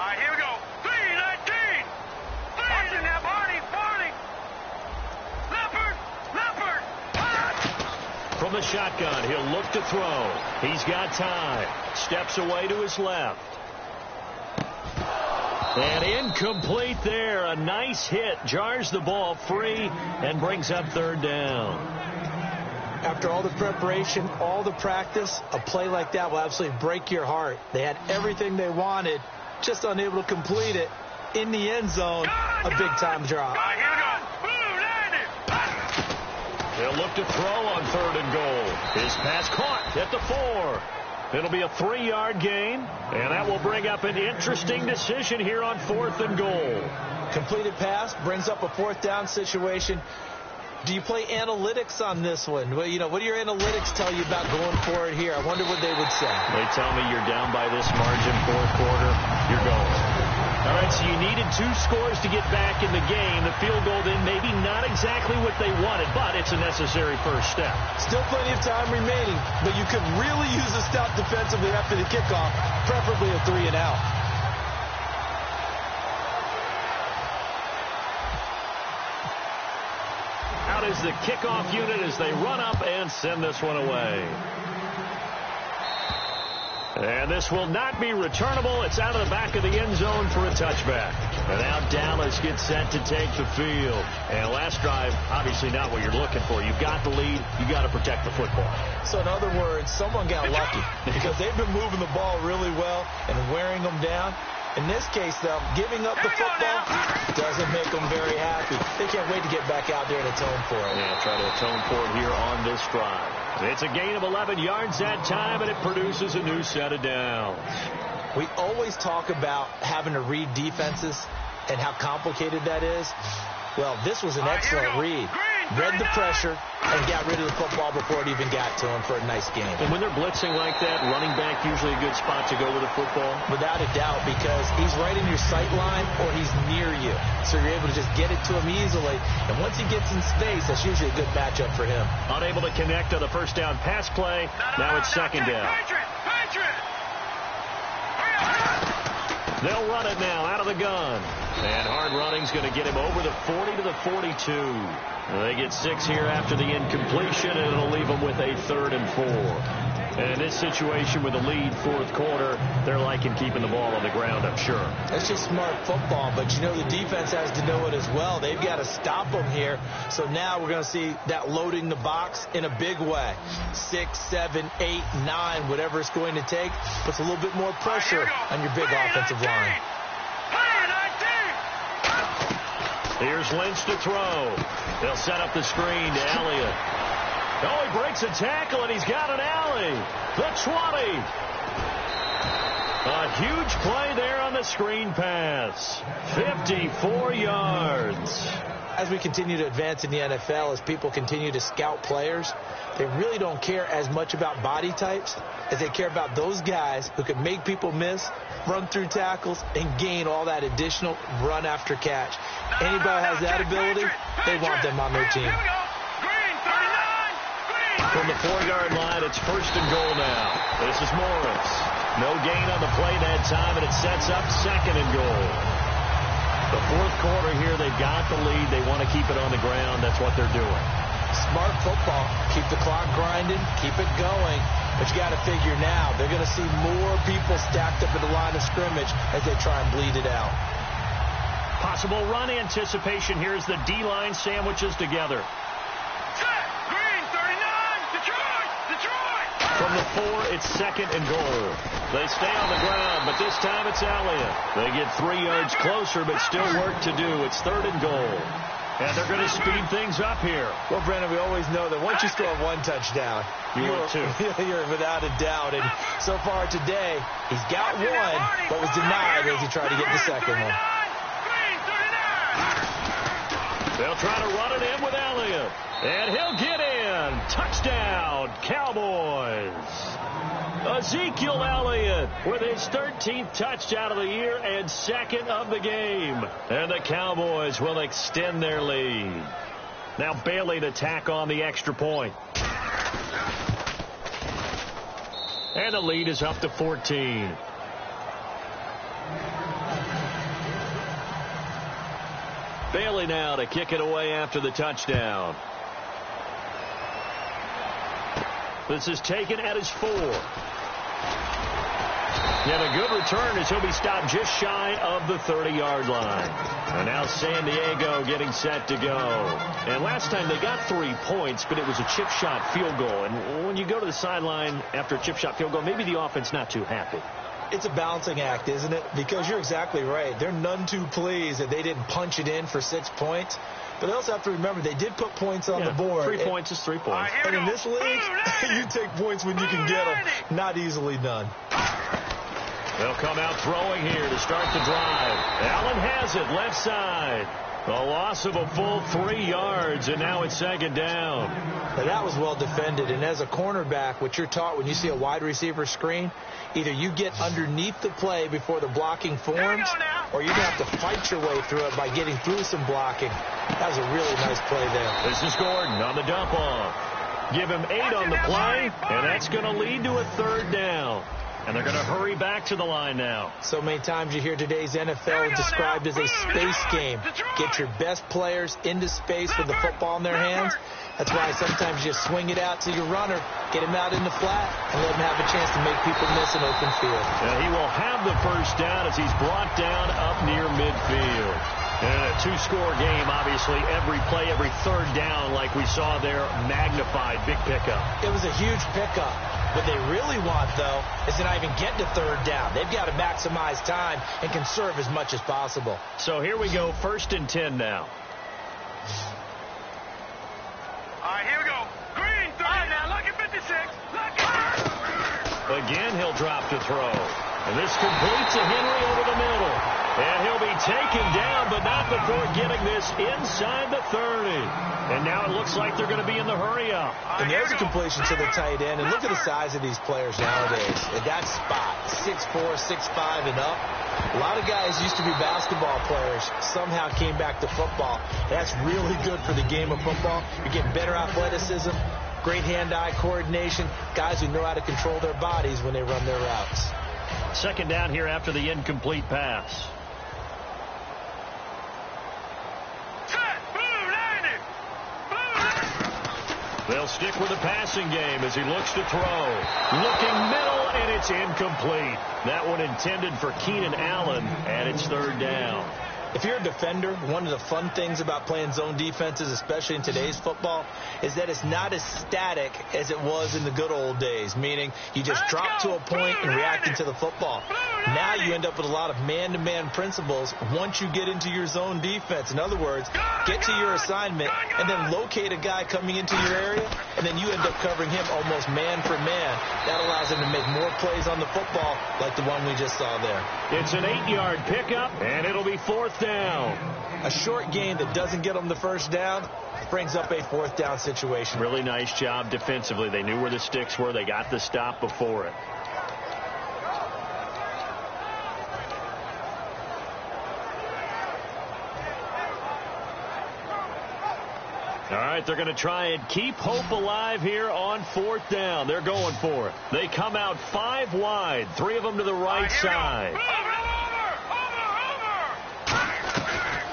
right, here we go. 3-19! Watching now, Barney! Leopard!
From the shotgun, he'll look to throw. He's got time. Steps away to his left. And incomplete there. A nice hit. Jars the ball free and brings up 3rd down.
After all the preparation, all the practice, a play like that will absolutely break your heart. They had everything they wanted, just unable to complete it. In the end zone, a big-time drop.
All right, here we go.
They'll look to throw on 3rd and goal. His pass caught at the 4. It'll be a 3-yard gain, and that will bring up an interesting decision here on 4th and goal.
Completed pass brings up a 4th down situation. Do you play analytics on this one? Well, what do your analytics tell you about going for it here? I wonder what they would say.
They tell me you're down by this margin, 4th quarter, you're going. All right, so you needed 2 scores to get back in the game. The field goal then maybe not exactly what they wanted, but it's a necessary first step.
Still plenty of time remaining, but you could really use a stop defensively after the kickoff, preferably a 3-and-out.
Out is the kickoff unit as they run up and send this one away. And this will not be returnable. It's out of the back of the end zone for a touchback. And now Dallas gets set to take the field. And last drive, obviously not what you're looking for. You've got the lead. You've got to protect the football.
So in other words, someone got lucky because they've been moving the ball really well and wearing them down. In this case, though, giving up the football doesn't make them very happy. They can't wait to get back out there and atone for it.
Yeah, try to atone for it here on this drive. It's a gain of 11 yards that time, and it produces a new set of downs.
We always talk about having to read defenses. and how complicated that is? Well, this was an excellent read. Read the pressure and got rid of the football before it even got to him for a nice game.
And when they're blitzing like that, running back usually a good spot to go with the football?
Without a doubt, because he's right in your sight line or he's near you. So you're able to just get it to him easily. And once he gets in space, that's usually a good matchup for him.
Unable to connect on the first down pass play. Now it's second down. They'll run it now out of the gun. And hard running's going to get him over the 40 to the 42. They get 6 here after the incompletion, and it'll leave them with a 3rd and 4. And in this situation with the lead fourth quarter, they're liking keeping the ball on the ground, I'm sure.
That's just smart football, but you know the defense has to know it as well. They've got to stop them here. So now we're going to see that loading the box in a big way. 6, 7, 8, 9, whatever it's going to take, puts a little bit more pressure on your big offensive line.
Here's Lynch to throw. They'll set up the screen to Elliott. Oh, he breaks a tackle, and he's got an alley. The 20. A huge play there on the screen pass. 54 yards.
As we continue to advance in the NFL, as people continue to scout players, they really don't care as much about body types as they care about those guys who can make people miss, run through tackles, and gain all that additional run after catch. Anybody who has that ability, they want them on their team.
From the 4-yard line, it's 1st and goal now. This is Morris. No gain on the play that time, and it sets up 2nd and goal. The fourth quarter here, they've got the lead. They want to keep it on the ground. That's what they're doing.
Smart football. Keep the clock grinding. Keep it going. But you got to figure now, they're going to see more people stacked up at the line of scrimmage as they try and bleed it out.
Possible run anticipation. Here's the D-line sandwiches together. From the 4, it's 2nd and goal. They stay on the ground, but this time it's Elliott. They get 3 yards closer, but still work to do. It's 3rd and goal. And they're going to speed things up here.
Well, Brandon, we always know that once you score 1 touchdown, you're without a doubt. And so far today, he's got 1, but was denied as he tried to get the second one.
They'll try to run it in with Elliott. And he'll get in. Touchdown, Cowboys. Ezekiel Elliott with his 13th touchdown of the year and 2nd of the game. And the Cowboys will extend their lead. Now Bailey to tack on the extra point. And the lead is up to 14. Bailey now to kick it away after the touchdown. This is taken at his 4. And a good return as he'll be stopped just shy of the 30-yard line. And now San Diego getting set to go. And last time they got 3 points, but it was a chip shot field goal. And when you go to the sideline after a chip shot field goal, maybe the offense not too happy.
It's a balancing act, isn't it? Because you're exactly right. They're none too pleased that they didn't punch it in for 6 points. But they also have to remember they did put points on the board.
3 points is 3 points.
And in this league, you take points when you can get them. Not easily done.
They'll come out throwing here to start the drive. Allen has it left side. A loss of a full 3 yards, and now it's 2nd down.
Now that was well defended. And as a cornerback, what you're taught when you see a wide receiver screen, either you get underneath the play before the blocking forms, or you're going to have to fight your way through it by getting through some blocking. That was a really nice play there.
This is Gordon on the dump off. Give him 8 on the play, and that's going to lead to a 3rd down. And they're going to hurry back to the line now.
So many times you hear today's NFL described as a space game. Get your best players into space with the football in their hands. That's why sometimes you swing it out to your runner, get him out in the flat, and let him have a chance to make people miss an open field.
And he will have the 1st down as he's brought down up near midfield. And a 2-score game, obviously, every play, every 3rd down, like we saw there, magnified, big pickup.
It was a huge pickup. What they really want, though, is to not even get to 3rd down. They've got to maximize time and conserve as much as possible.
So here we go, 1st and 10 now.
All right, here we go. Green, 30. All right, now, look at 56. Look at
Again, he'll drop to throw. And this completes to Henry over the middle. And he'll be taken down, but not before getting this inside the 30. And now it looks like they're going to be in the hurry-up.
And there's a completion to the tight end. And look at the size of these players nowadays. At that spot, 6'4", 6'5", and up. A lot of guys used to be basketball players, somehow came back to football. That's really good for the game of football. You're getting better athleticism, great hand-eye coordination, guys who know how to control their bodies when they run their routes.
Second down here after the incomplete pass. They'll stick with the passing game as he looks to throw. Looking middle, and it's incomplete. That one intended for Keenan Allen, and it's third down.
If you're a defender, one of the fun things about playing zone defenses, especially in today's football, is that it's not as static as it was in the good old days, meaning you just drop to a point and react into the football. Now you end up with a lot of man-to-man principles once you get into your zone defense. In other words, get to your assignment and then locate a guy coming into your area, and then you end up covering him almost man for man. That allows him to make more plays on the football like the one we just saw there.
It's an 8-yard pickup, and it'll be fourth down.
A short gain that doesn't get them the first down brings up a fourth down situation.
Really nice job defensively. They knew where the sticks were. They got the stop before it. All right, they're going to try and keep hope alive here on fourth down. They're going for it. They come out 5 wide, 3 of them to the right side.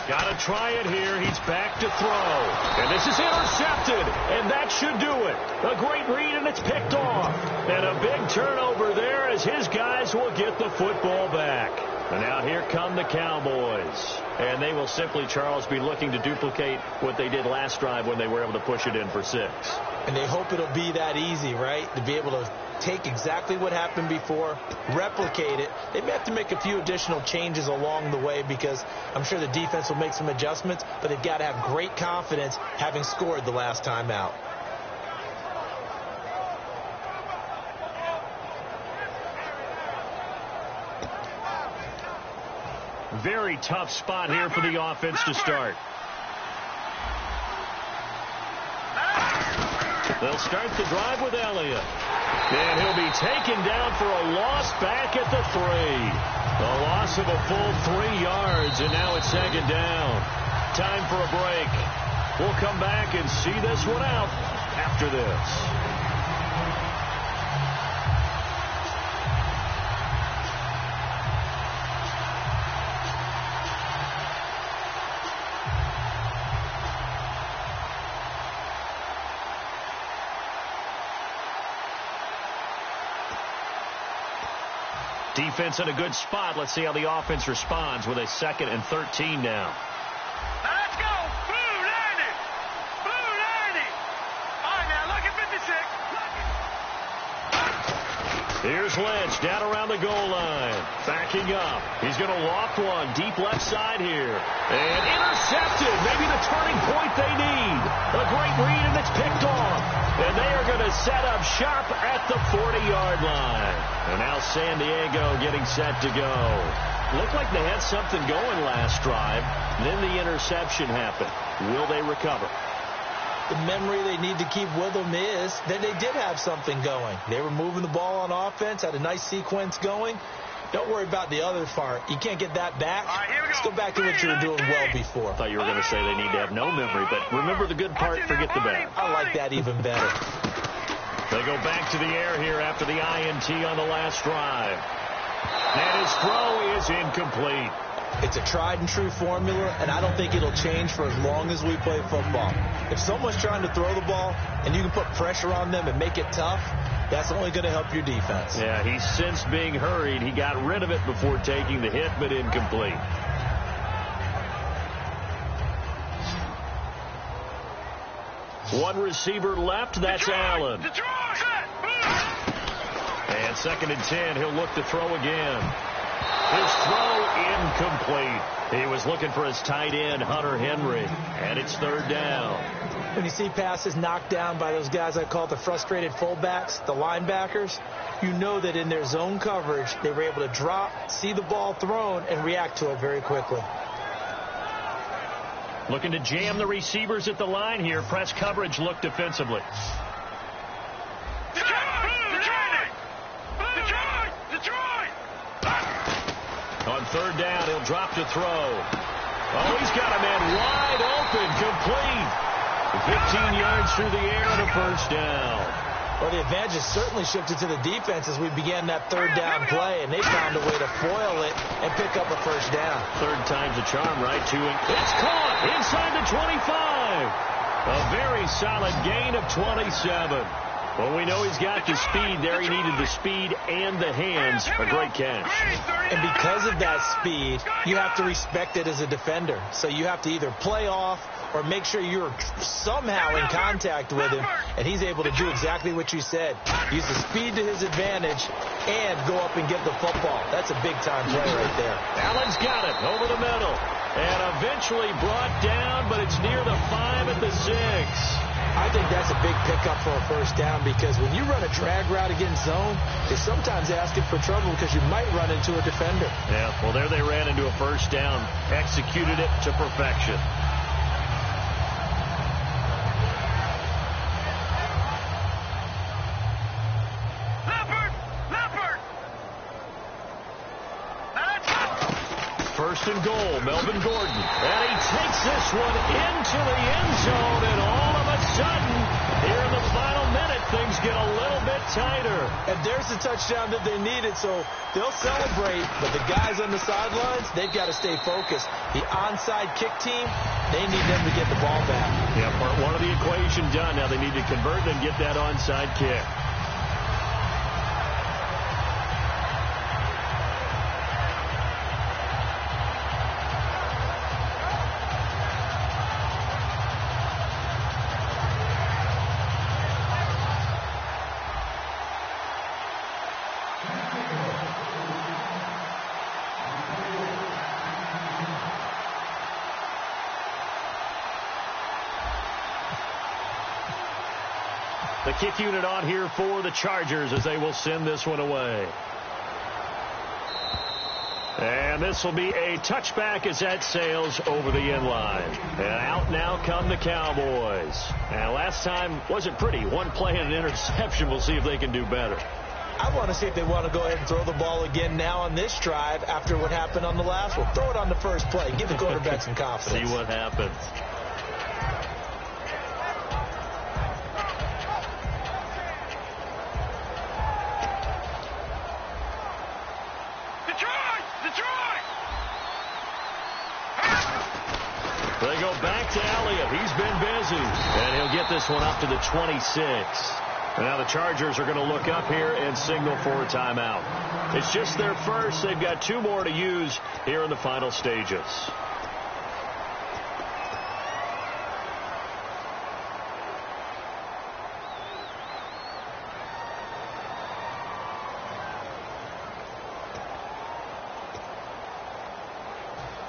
Got to try it here. He's back to throw. And this is intercepted, and that should do it. A great read, and it's picked off. And a big turnover there as his guys will get the football back. And now here come the Cowboys. And they will simply, Charles, be looking to duplicate what they did last drive when they were able to push it in for 6.
And they hope it'll be that easy, right? To be able to take exactly what happened before, replicate it. They may have to make a few additional changes along the way because I'm sure the defense will make some adjustments, but they've got to have great confidence having scored the last time out.
Very tough spot here for the offense to start. They'll start the drive with Elliott. And he'll be taken down for a loss back at the 3. A loss of a full 3 yards, and now it's second down. Time for a break. We'll come back and see this one out after this. Defense in a good spot. Let's see how the offense responds with a 2nd and 13 now.
Let's go. Blue 90. Blue 90. All right, now look at 56.
Here's Lynch down around the goal line. Backing up. He's going to loft one deep left side here. And intercepted. Maybe the turning point they need. A great read, and it's picked off. And they are going to set up shop at the 40-yard line. And now San Diego getting set to go. Looked like they had something going last drive. Then the interception happened. Will they recover?
The memory they need to keep with them is that they did have something going. They were moving the ball on offense, had a nice sequence going. Don't worry about the other part. You can't get that back. Let's go back to what you were doing well before.
I thought you were going to say they need to have no memory, but remember the good part, forget the bad.
I like that even better.
They go back to the air here after the INT on the last drive. And his throw is incomplete.
It's a tried and true formula, and I don't think it'll change for as long as we play football. If someone's trying to throw the ball and you can put pressure on them and make it tough, that's only going to help your defense.
Yeah, he's since being hurried. He got rid of it before taking the hit, but incomplete. One receiver left. That's Allen. And 2nd and 10. He'll look to throw again. His throw incomplete. He was looking for his tight end, Hunter Henry, and it's third down.
When you see passes knocked down by those guys I call the frustrated fullbacks, the linebackers, you know that in their zone coverage, they were able to drop, see the ball thrown, and react to it very quickly.
Looking to jam the receivers at the line here. Press coverage look defensively. On third down, he'll drop to throw. Oh, he's got a man wide open, complete. 15 yards through the air and a first down.
Well, the advantage has certainly shifted to the defense as we began that third down play, and they found a way to foil it and pick up a first down.
Third time's a charm, right? It's caught inside the 25. A very solid gain of 27. Well, we know he's got the speed there. He needed the speed and the hands. A great catch.
And because of that speed, you have to respect it as a defender. So you have to either play off or make sure you're somehow in contact with him. And he's able to do exactly what you said. Use the speed to his advantage and go up and get the football. That's a big-time play right there.
Allen's got it over the middle. And eventually brought down, but it's near the 5 at the 6.
I think that's a big pickup for a first down because when you run a drag route against zone, they sometimes ask it for trouble because you might run into a defender.
Yeah, well, there they ran into a first down, executed it to perfection. First and goal, Melvin Gordon. And he takes this one into the end zone, and all of a sudden, here in the final minute, things get a little bit tighter.
And there's the touchdown that they needed, so they'll celebrate, but the guys on the sidelines, they've got to stay focused. The onside kick team, they need them to get the ball back.
Yeah, part one of the equation done. Now they need to convert and get that onside kick. The kick unit on here for the Chargers as they will send this one away. And this will be a touchback as that sails over the end line. And out now come the Cowboys. And last time wasn't pretty. One play and an interception. We'll see if they can do better.
I want to see if they want to go ahead and throw the ball again now on this drive after what happened on the last one. Throw it on the first play. Give the quarterback some confidence.
See what happens. They go back to Elliott. He's been busy. And he'll get this one up to the 26. And now the Chargers are going to look up here and signal for a timeout. It's just their first. They've got 2 more to use here in the final stages.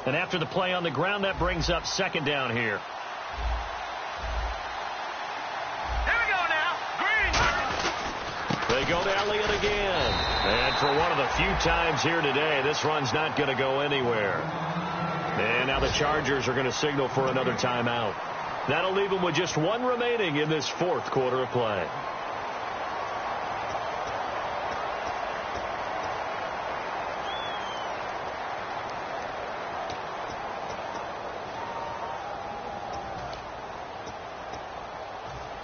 And after the play on the ground, that brings up second down here.
Here we go now. Green.
They go to Elliott again. And for one of the few times here today, this run's not going to go anywhere. And now the Chargers are going to signal for another timeout. That'll leave them with just 1 remaining in this 4th quarter of play.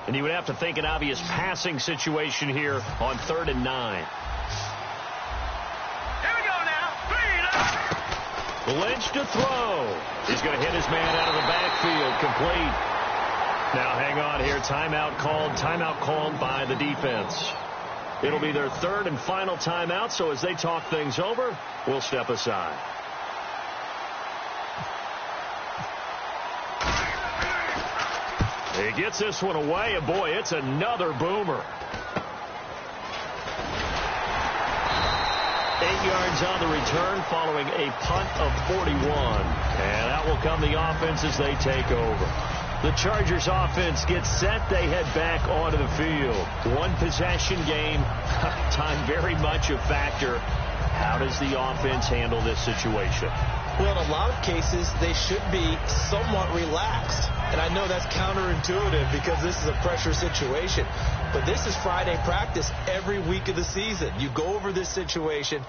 And you would have to think an obvious passing situation here on 3rd and 9.
Here we go now.
Lynch to throw. He's going to hit his man out of the backfield. Complete. Now hang on here. Timeout called by the defense. It'll be their 3rd and final timeout, so as they talk things over, we'll step aside. He gets this one away, and boy, it's another boomer. 8 yards on the return following a punt of 41. And out will come the offense as they take over. The Chargers offense gets set. They head back onto the field. One possession game. Time very much a factor. How does the offense handle this situation?
Well, in a lot of cases, they should be somewhat relaxed. And I know that's counterintuitive because this is a pressure situation. But this is Friday practice every week of the season. You go over this situation,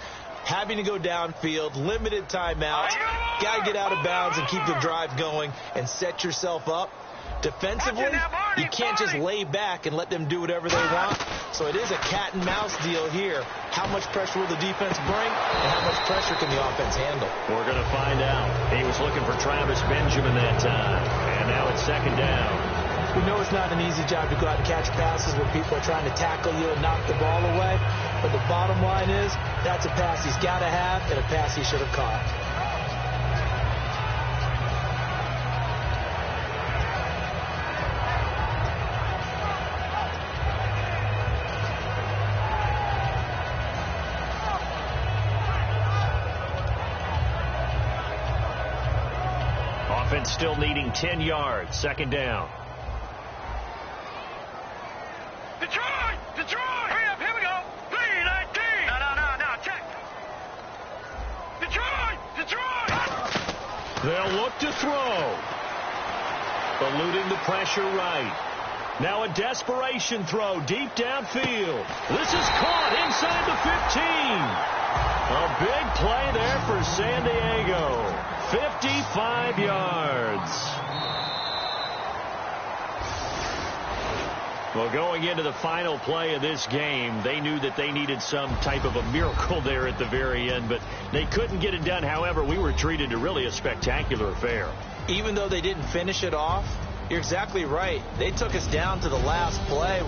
having to go downfield, limited timeouts, got to get out of bounds and keep the drive going and set yourself up. Defensively, you can't just lay back and let them do whatever they want. So it is a cat and mouse deal here. How much pressure will the defense bring and how much pressure can the offense handle?
We're going to find out. He was looking for Travis Benjamin that time. And now it's second down.
We know it's not an easy job to go out and catch passes when people are trying to tackle you and knock the ball away. But the bottom line is that's a pass he's got to have and a pass he should have caught.
Offense still needing 10 yards. Second down.
Detroit! Detroit! Hurry up, here we go! 3-19! No, check! Detroit! Detroit!
They'll look to throw. Eluding the pressure right. Now a desperation throw deep downfield. This is caught inside the 15. A big play there for San Diego. 55 yards. Well, going into the final play of this game, they knew that they needed some type of a miracle there at the very end, but they couldn't get it done. However, we were treated to really a spectacular affair.
Even though they didn't finish it off, you're exactly right. They took us down to the last play.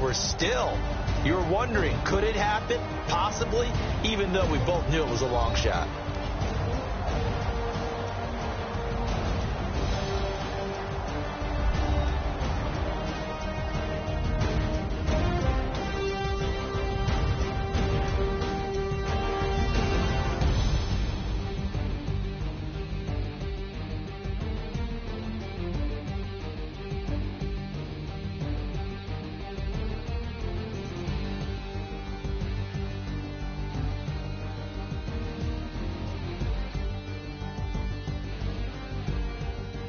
You're wondering, could it happen? Possibly, even though we both knew it was a long shot.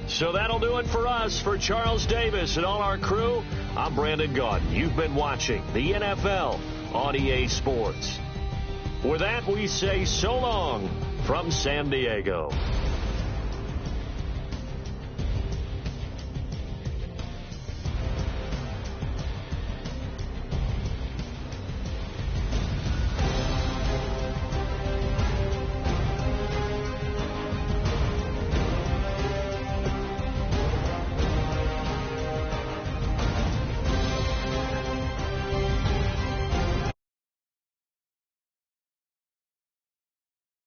So that'll do it for us. For Charles Davis and all our crew, I'm Brandon Gaudin. You've been watching the NFL on EA Sports. With that, we say so long from San Diego.